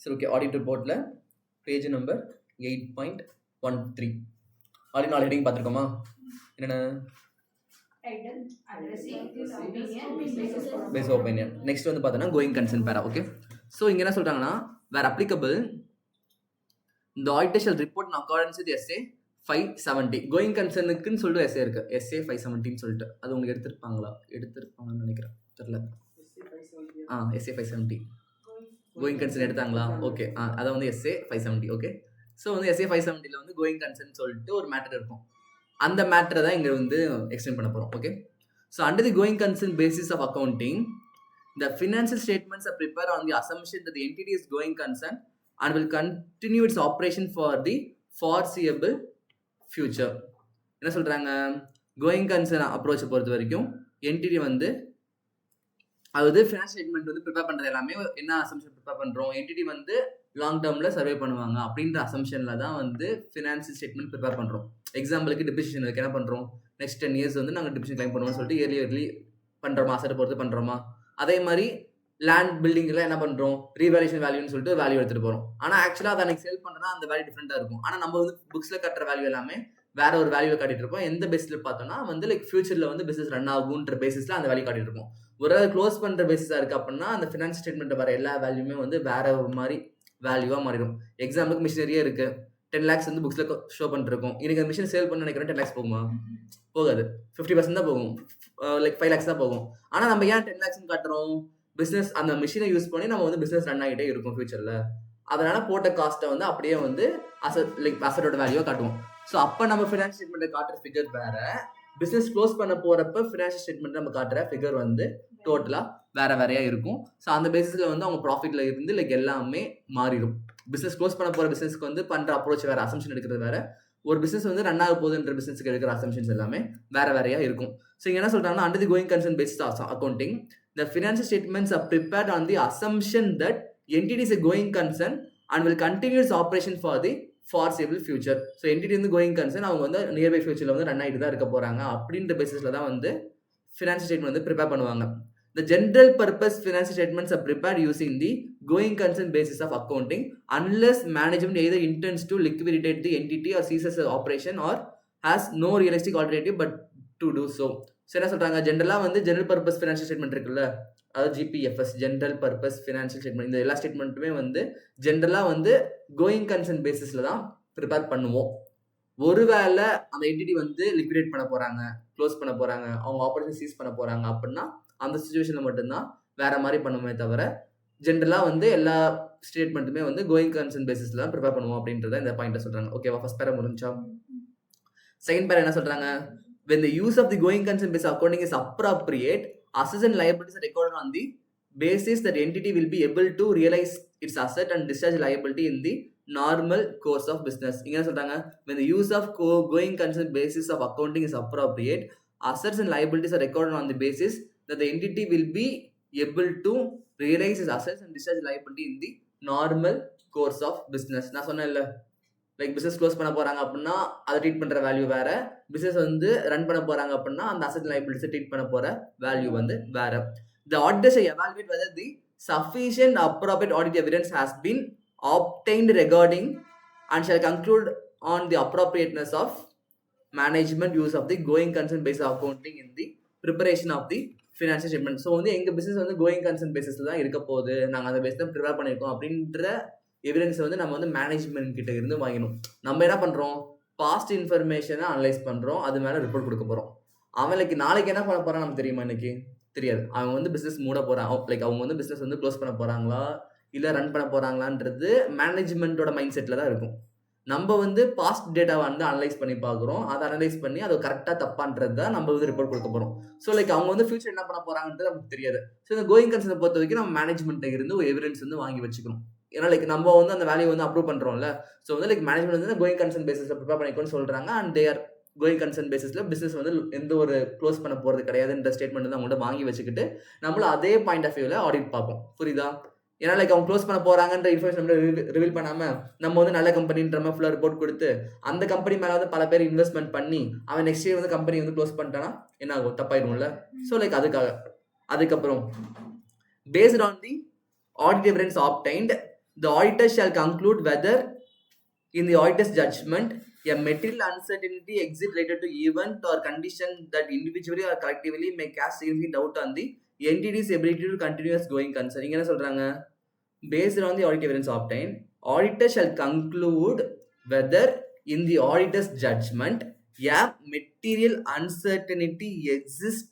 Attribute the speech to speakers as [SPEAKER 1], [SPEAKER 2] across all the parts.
[SPEAKER 1] சரி okay, audit ரிப்போர்ட்டில் page number 8.13 already 4 heading பார்த்துருக்கோமா? என்னென்ன? Base opinion. நெக்ஸ்ட் வந்து பார்த்தோன்னா going concern para. Okay, so இங்கே என்ன சொல்கிறாங்கன்னா, where applicable the auditor shall report in accordance with SA 570. Going கன்சர்னுக்குன்னு சொல்லிட்டு எஸ்ஏ இருக்கு, SA 570 சொல்லிட்டு. அது உங்களுக்கு எடுத்திருப்பாங்கன்னு நினைக்கிறேன், தெரியல. SA 570 கோயிங் கன்சர்ன் எடுத்தாங்களா? ஓகே, அதை வந்து SA 570. ஓகே, ஸோ வந்து SA 570 வந்து கோயிங் கன்சர்ன் சொல்லிட்டு ஒரு மேட்டர் இருக்கும். அந்த மேட்டரை தான் இங்கே வந்து எக்ஸ்டெண்ட் பண்ண போகிறோம். Okay, so under the going concern basis of accounting the financial statements are prepared on the assumption that the entity is going concern and will continue its operation for the foreseeable future. என்ன சொல்கிறாங்க, going concern அப்ரோச்சை பொறுத்த வரைக்கும் entity வந்து அதாவது financial statement வந்து prepare பண்ணுறது எல்லாமே என்ன அசம்ஷன் ப்ரிப்பேர் பண்ணுறோம், என்டிட்டி வந்து லாங் டேர்மில் சர்வே பண்ணுவாங்க அப்படின்ற அசம்ஷனில் தான் வந்து ஃபினான்ஷியல் ஸ்டேட்மெண்ட் ப்ரிப்பேர் பண்ணுறோம். எக்ஸாம்பிளுக்கு டிப்ரிசியேஷன் இருக்குது, என்ன பண்ணுறோம், நெக்ஸ்ட் 10 years வந்து நாங்கள் டிப்ரிசியேஷன் கிளைம் பண்ணுவோம்னு சொல்லிட்டு இயர்லி பண்ணுறோமா, அசட்டை பொறுத்து பண்ணுறோமா. அதே மாதிரி லேண்ட் பில்டிங்கில் என்ன பண்ணுறோம், ரீவேல்யூஷன் வேல்யூன்னு சொல்லிட்டு வேல்யூ எடுத்துகிட்டு போகிறோம். ஆனால் ஆக்சுவலாக அதை அன்றைக்கி செல் பண்ணுறதுனா அந்த வேல்யூ டிஃப்ரெண்ட்டாக இருக்கும். ஆனால் நம்ம வந்து புக்ஸில் கட்டுற வேல்யூ எல்லாமே வேற ஒரு வேல்யூவை காட்டிட்டு இருப்போம். எந்த பேஸில் பார்த்தோம்னா வந்து லைக் ஃபியூச்சரில் வந்து பிஸ்னஸ் ரன் ஆகுன்ற பேசிஸில் அந்த வேல்யூ காட்டிட்டு இருப்போம். ஒரு க்ளோஸ் பண்ணுற பேசிஸாக இருக்குது அப்படின்னா அந்த ஃபினான்ஸ் ஸ்டேட்மெண்ட்டில் வர எல்லா வேல்யூமே வந்து வேற ஒரு மாதிரி வேல்யூவாக மாறிடும். எக்ஸாம்பிளுக்கு மிஷினரியே இருக்குது, 10 lakhs வந்து புக்ஸில் ஷோ பண்ணிருக்கோம். இன்னைக்கு அந்த மிஷின் சேல் பண்ண நினைக்கிறேன், 10 lakhs போகுமா? போகாது, 50% தான் போகும், லைக் 5 lakhs தான் போகும். ஆனால் நம்ம ஏன் 10 lakhs காட்டுறோம், பிஸ்னஸ் அந்த மிஷினை யூஸ் பண்ணி நம்ம வந்து பிஸ்னஸ் ரன் ஆகிட்டே இருக்கும் ஃபியூச்சரில். அதனால போட்ட காஸ்ட்டை வந்து அப்படியே வந்து அசட்டோட வேல்யூவை காட்டுவோம். ஸோ அப்போ நம்ம ஃபினான்ஷியல் ஸ்டேட்மெண்ட்டை காட்டுற ஃபிகர் வேற, பிஸ்னஸ் க்ளோஸ் பண்ண போகிறப்ப ஃபினான்ஷியல் ஸ்டேட்மெண்ட் நம்ம காட்டுற ஃபிகர் வந்து டோட்டலாக வேறையாக இருக்கும். ஸோ அந்த பேசிஸில் வந்து அவங்க ப்ராஃபிட்டில் இருந்து லைக் எல்லாமே மாறிடும். பிஸ்னஸ் க்ளோஸ் பண்ண போகிற பிஸ்னஸ்க்கு வந்து பண்ணுற அப்ரோச் வேறு, அசம்ஷன் எடுக்கிறது வேறு, ஒரு பிஸ்னஸ் வந்து ரன் ஆக போகுதுன்ற பிஸ்னஸ்க்கு எடுக்கிற அசம்ஷன்ஸ் எல்லாமே வேறையாக இருக்கும். ஸோ இங்கே என்ன சொல்கிறாங்கன்னா, under the going concern based accounting the financial statements are prepared on the assumption that entity is a going concern and will continue its operation for the foreseeable future. So entity வந்து going concern, அவங்க வந்து nearby ஃபியூச்சரில் வந்து run ஆகிட்டு தான் இருக்க போகிறாங்க அப்படின்ற பேசிஸில் தான் வந்து ஃபினான்ஷியல் ஸ்டேட்மெண்ட் வந்து ப்ரிப்பேர் பண்ணுவாங்க. The general purpose financial statements are prepared using the going concern basis of accounting unless management either intends to liquidate the entity or ceases the operation or has no realistic alternative but to do so. So என்ன சொல்கிறாங்க, ஜென்ரலாக வந்து general purpose financial statement இருக்குல்ல, அதாவது GPFS general purpose financial statement, இந்த எல்லா ஸ்டேட்மெண்ட்டுமே வந்து ஜென்ரலாக வந்து கோயிங் கன்சர்ன் பேசிஸில் தான் ப்ரிப்பேர் பண்ணுவோம். ஒருவேளை அந்த என்டிட்டி வந்து லிக்விடேட் பண்ண போகிறாங்க, க்ளோஸ் பண்ண போகிறாங்க, அவங்க ஆப்ரேஷன் சீஸ் பண்ண போகிறாங்க அப்படின்னா அந்த சுச்சுவேஷனில் மட்டும்தான் வேறு மாதிரி பண்ணுமே தவிர ஜென்ரலாக வந்து எல்லா ஸ்டேட்மெண்ட்டுமே வந்து கோயிங் கன்சர்ன் பேசிஸில் தான் ப்ரிப்பேர் பண்ணுவோம் அப்படின்றத இந்த பாயிண்ட்டை சொல்கிறாங்க. ஓகேவா, ஃபர்ஸ்ட் பேரா முடிஞ்சா. செகண்ட் பேரா என்ன சொல்கிறாங்க, when the use of the going concern based accounting is appropriate, assets and liabilities are recorded on the basis that entity will be able to realize its asset and discharge liability in the normal course of business. இங்க சொல்றாங்க, when the use of going concern basis of accounting is appropriate, assets and liabilities are recorded on the basis that the entity will be able to realize its assets and discharge liability in the normal course of business. நான் சொன்னேன்ல, like business close பண்ண போகிறாங்க அப்படின்னா அதை treat பண்ணுற value வேறு, business வந்து run பண்ண போகிறாங்க அப்படின்னா அந்த அசட் லைபிலிட்டிஸை ட்ரீட் பண்ண போகிற வேல்யூ வந்து வேறு. The auditor shall evaluate whether the sufficient appropriate audit evidence has been obtained regarding and shall conclude on the appropriateness of management use of the going concern based accounting in the preparation of the financial statement. So வந்து எங்கள் business வந்து going concern பேசிஸில் தான் இருக்க போகுது, நாங்கள் அந்த base தான் ப்ரிப்பேர் பண்ணியிருக்கோம் அப்படின்ற எவிடன்ஸ் வந்து நம்ம வந்து மேனேஜ்மெண்ட் கிட்ட இருந்து வாங்கணும். நம்ம என்ன பண்ணுறோம், பாஸ்ட் இன்ஃபர்மேஷனை அனலைஸ் பண்ணுறோம், அது மேலே ரிப்போர்ட் கொடுக்க போகிறோம். அவனுக்கு நாளைக்கு என்ன பண்ண போகிறான் நமக்கு தெரியுமா, இன்னைக்கு தெரியாது. அவங்க வந்து பிஸ்னஸ் மூட போகிறான், லைக் அவங்க வந்து பிஸ்னஸ் வந்து க்ளோஸ் பண்ண போகிறாங்களா இல்லை ரன் பண்ண போகிறாங்களான்றது மேனேஜ்மெண்ட்டோட மைண்ட் செட்டில் தான் இருக்கும். நம்ம வந்து பாஸ்ட் டேட்டாவை வந்து அனலைஸ் பண்ணி பார்க்குறோம், அதை அனலைஸ் பண்ணி அது கரெக்டாக தப்பான்றது தான் நம்ம வந்து ரிப்போர்ட் கொடுக்க போகிறோம். ஸோ லைக் அவங்க வந்து ஃபியூச்சர் என்ன பண்ண போகிறாங்கன்றது நமக்கு தெரியாது. ஸோ இந்த கோயிங் கன்சர்னை பொறுத்த வரைக்கும் நம்ம மேனேஜ்மெண்ட்டை இருந்து ஒரு எவிடன்ஸ் வந்து வாங்கி வச்சுக்கணும். ஏன்னா லைக் நம்ம வந்து அந்த வேல்யூ வந்து அப்ரூவ் பண்ணுறோம்ல, ஸோ வந்து லைக் மேனேஜ்மெண்ட் வந்து கோயிங் கன்சர்ன் பேசிஸில் ப்ரிப்பேர் பண்ணிக்கோன்னு சொல்கிறாங்க. And they are going concern பேசிஸில் பிஸ்னஸ் வந்து எந்த ஒரு க்ளோஸ் பண்ண போகிறது கிடையாதுன்ற ஸ்டேட்மெண்ட் வந்து அவங்கள்ட்ட வாங்கி வச்சுக்கிட்டு நம்மளும் அதே பாயிண்ட் ஆஃப் வியூவில் ஆடிட் பார்ப்போம். புரியுதா? ஏன்னா லைக் அவங்க க்ளோஸ் பண்ண போகிறாங்கன்ற இன்ஃபர்மேஷன் ரிவீல் பண்ணாமல் நம்ம வந்து நல்ல கம்பெனின்ற மாதிரி ஃபுல்லாக ரிப்போர்ட் கொடுத்து அந்த கம்பெனி மேலே வந்து பல பேர் இன்வெஸ்ட்மெண்ட் பண்ணி அவன் நெக்ஸ்ட் இயர் வந்து கம்பெனி வந்து க்ளோஸ் பண்ணிட்டானா என்ன ஆகும், தப்பாயிடும்ல. ஸோ லைக் அதுக்கப்புறம் based on the audit evidence obtained, the auditor shall conclude whether in the auditor's judgment a material uncertainty exists related to event or condition that individually or collectively may cast significant doubt on the entity's ability to continue as going concern. இங்க என்ன சொல்றாங்க, based on the audit evidence obtained, auditor shall conclude whether in the auditor's judgment a material uncertainty exists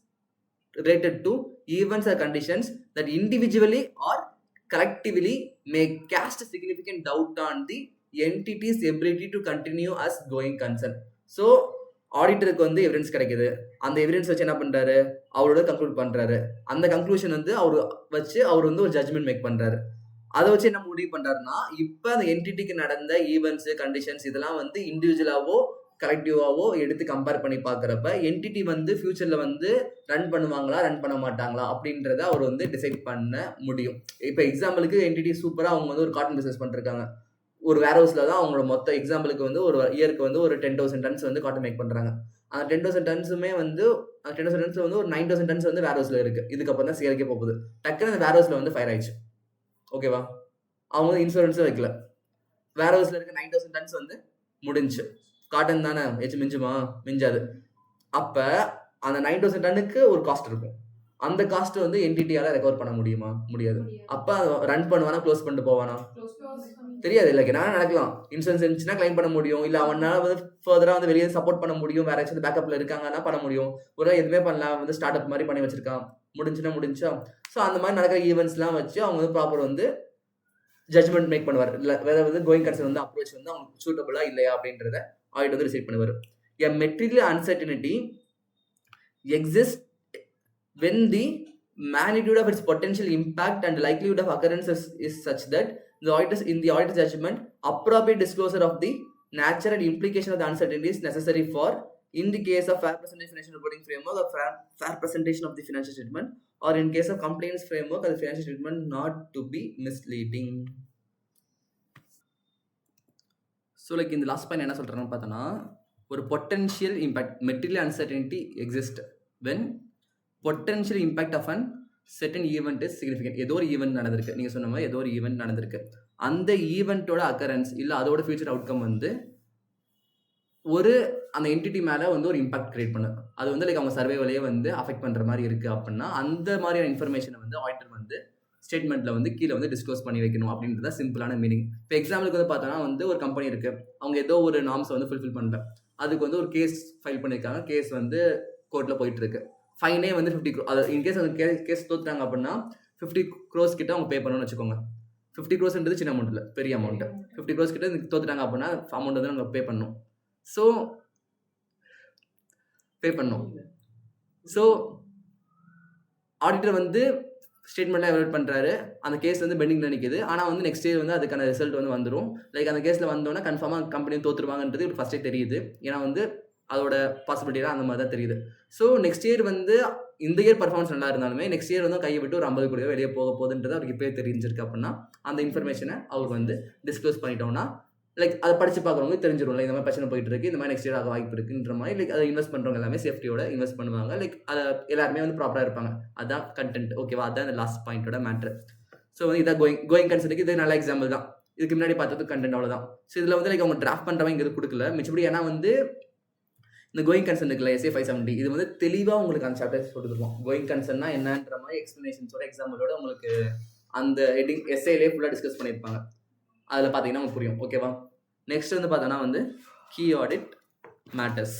[SPEAKER 1] related to events or conditions that individually or collectively may cast significant doubt on the entity's ability to continue as going concern. So ஆடிட்டருக்கு வந்து evidence கிடைக்குது, அந்த evidence வச்சு என்ன பண்றாரு, அவரோட conclude பண்றாரு. அந்த கன்க்ளூஷன் வந்து அவர் வச்சு அவர் வந்து ஒரு ஜட்மெண்ட் மேக் பண்றாரு. அதை வச்சு என்ன முடிவு பண்றாருன்னா, இப்ப அந்த என்டிட்டிக்கு நடந்த ஈவெண்ட்ஸ் கண்டிஷன்ஸ் இதெல்லாம் வந்து இண்டிவிஜுவலாவோ கலெக்டிவாவோ எடுத்து கம்பேர் பண்ணி பார்க்குறப்ப என்டிட்டி வந்து ஃபியூச்சரில் வந்து ரன் பண்ணுவாங்களா ரன் பண்ண மாட்டாங்களா அப்படின்றத அவர் வந்து டிசைட் பண்ண முடியும். இப்போ எக்ஸாம்பிளுக்கு என்டிட்டி சூப்பராக அவங்க வந்து ஒரு காட்டன் பிஸ்னஸ் பண்ணிருக்காங்க. ஒரு வேர் ஹவுஸில் தான் அவங்களோட மொத்த எக்ஸாம்பிளுக்கு வந்து ஒரு இயருக்கு வந்து ஒரு 10,000 tons வந்து காட்டன் மேக் பண்ணுறாங்க. அந்த 10,000 tonsமே வந்து 10,000 tons வந்து ஒரு 9,000 tons வந்து வேர் ஹவுஸில் இருக்குது. இதுக்கப்புறம் தான் சேலுக்கே போகுது. டக்குன்னு அந்த வேர் ஹவுஸில் வந்து ஃபயர் ஆயிடுச்சு. ஓகேவா, அவங்க வந்து இன்சூரன்ஸும் வைக்கல. வேர் ஹவுஸில் இருக்க 9,000 tons வந்து முடிஞ்சு. காட்டன் தானே ஏச்சு மிஞ்சுமா, மிஞ்சாது. அப்போ அந்த 9,000 டன்னுக்கு ஒரு காஸ்ட் இருக்கும். அந்த காஸ்ட் வந்து என்டிட்டியால ரெக்கவர் பண்ண முடியுமா, முடியாது. அப்போ ரன் பண்ணுவானா க்ளோஸ் பண்ணிட்டு போவானா, தெரியாது. இல்லை என்ன நடக்கலாம், இன்சூரன்ஸ் இருந்துச்சுன்னா கிளைம் பண்ண முடியும், இல்லை அவனால வந்து ஃபர்தராக வந்து வெளியே சப்போர்ட் பண்ண முடியும், வேற ஏதாச்சும் பேக்கப்ல இருக்காங்கன்னா பண்ண முடியும். ஒரு எதுவுமே பண்ணலாம், வந்து ஸ்டார்ட் அப் மாதிரி பண்ணி வச்சிருக்கான், முடிஞ்சுன்னா முடிஞ்சா. ஸோ அந்த மாதிரி நடக்கிற ஈவெண்ட்ஸ்லாம் வச்சு அவங்க வந்து ப்ராப்பர் வந்து ஜட்மெண்ட் மேக் பண்ணுவார். இல்லை வேற வந்து கோயிங் கன்சர்ன் வந்து அப்ரோச் வந்து அவங்க சூட்டபிளா இல்லையா அப்படின்றத ஆடிட் வந்து டிசைட் பண்ணுவார். A material uncertainty exists when the magnitude of its potential impact and likelihood of occurrence is such that the auditor, in the auditor's judgment, appropriate disclosure of the nature and implication of the uncertainty is necessary for, in the case of fair presentation financial reporting framework or fair presentation of the financial statement, or in case of compliance framework or the financial statement not to be misleading. So like இந்த last point என்ன சொல்கிறேன்னு பார்த்தோன்னா, ஒரு potential impact material uncertainty exist when potential impact of an certain event is significant. ஏதோ ஒரு event நடந்திருக்கு, நீங்கள் சொன்ன மாதிரி ஏதோ ஒரு ஈவெண்ட் நடந்திருக்கு. அந்த ஈவெண்ட்டோட அக்கரன்ஸ் இல்லை அதோட ஃபியூச்சர் அவுட்கம் வந்து ஒரு அந்த என்டிட்டி மேலே வந்து ஒரு இம்பாக்ட் கிரியேட் பண்ணு, அது வந்து லைக் அவங்க சர்வேவலையே வந்து அஃபெக்ட் பண்ணுற மாதிரி இருக்குது அப்படின்னா அந்த மாதிரியான இன்ஃபர்மேஷனை வந்து ஆடிட்டர் வந்து ஸ்டேட்மெண்ட்டில் வந்து கீழே வந்து டிஸ்க்ளோஸ் பண்ணி வைக்கணும் அப்படின்றத சிம்பிளான மீனிங். இப்போ எக்ஸாம்பிளுக்கு வந்து பார்த்தோன்னா வந்து ஒரு கம்பெனி இருக்குது, அவங்க ஏதோ ஒரு நார்ம்ஸை வந்து ஃபுல்ஃபில் பண்ணல, அதுக்கு வந்து ஒரு கேஸ் ஃபைல் பண்ணியிருக்காங்க, கேஸ் வந்து கோர்ட்டில் போயிட்டுருக்கு. ஃபைனே வந்து 50 crore, அது இன்கேஸ் அந்த கேஸ் தோத்துட்டாங்க அப்படின்னா 50 crores கிட்ட அவங்க பே பண்ணணும்னு வச்சுக்கோங்க. 50 crores சின்ன அமௌண்ட் இல்லை, பெரிய அமௌண்ட்டு. 50 crores கிட்ட தோத்துட்டாங்க அப்படின்னா அமௌண்ட் வந்து நம்ம பே பண்ணணும். ஸோ பே பண்ணணும். ஸோ ஆடிட்டர் வந்து ஸ்டேட்மெண்ட்டாக எவாலுவேட் பண்ணுறாரு, அந்த கேஸ் வந்து பெண்டிங்கில் நிற்கிது. ஆனால் வந்து நெக்ஸ்ட் இயர் வந்து அதுக்கான ரிசல்ட் வந்து வந்துடும். லைக் அந்த கேஸில் வந்தோன்னா கன்ஃபார்மாக கம்பெனி தோற்றுருவாங்கன்றது இப்போ ஃபஸ்ட்டே தெரியுது. ஏன்னா வந்து அதோட பாசிபிலிட்டிலாம் அந்த மாதிரி தான் தெரியுது. ஸோ நெக்ஸ்ட் இயர் வந்து இந்த இயர் பர்ஃபார்மன்ஸ் நல்லா இருந்தாலுமே நெக்ஸ்ட் இயர் வந்து கையை விட்டு ஒரு 50 கோடி வெளியே போக போகுதுன்றது அவருக்கு இப்போயே தெரிஞ்சிருக்கு. அப்படின்னா அந்த இன்ஃபர்மேஷனை அவர் வந்து டிஸ்க்ளோஸ் பண்ணிட்டோம்னா லைக் அதை படித்து பார்க்குறவங்க தெரிஞ்சிடும், இந்த மாதிரி பிரச்சனை போயிட்டு இருக்கு, இந்த மாதிரி நெக்ஸ்ட் இயர் ஆக வாய்ப்பு இருக்குன்ற மாதிரி. லைக் அதை இன்வெஸ்ட் பண்ணுறவங்க எல்லாமே சேஃப்டியோட இன்வெஸ்ட் பண்ணுவாங்க. லைக் அதை எல்லாருமே வந்து ப்ராப்பராக இருப்பாங்க. அதுதான் கண்டென்ட். ஓகேவா, அதுதான் இந்த லாஸ்ட் பாயிண்டோட மேட்ரு. ஸோ வந்து இதான் கோயிங் கன்சர்னுக்கு இது நல்ல எக்ஸாம்பிள் தான். இதுக்கு முன்னாடி பார்த்தது கண்டென்ட் அவ்வளோதான். ஸோ இதில் வந்து லைக் அவங்க டிராஃப்ட் பண்ணுறவங்க இது கொடுக்கல மிச்சப்படி. ஏன்னா வந்து இந்த கோயிங் கன்சர்ன் இருக்குல்ல SA 570, இது வந்து தெளிவாக உங்களுக்கு அந்த சாப்டர்ஸ் கொடுத்துருவோம். கோயிங் கன்சர்ன்னா என்னன்ற மாதிரி எக்ஸ்பிளனேஷன்ஸோட எக்ஸாம்பிளோட உங்களுக்கு அந்த ஹெட்டிங் எஸ்ஏலே ஃபுல்லாக டிஸ்கஸ் பண்ணியிருப்பாங்க. அதில் பார்த்தீங்கன்னா உங்களுக்கு புரியும். ஓகேவா, நெக்ஸ்ட் வந்து பார்த்தோன்னா வந்து கீ ஆடிட் மேட்டர்ஸ்.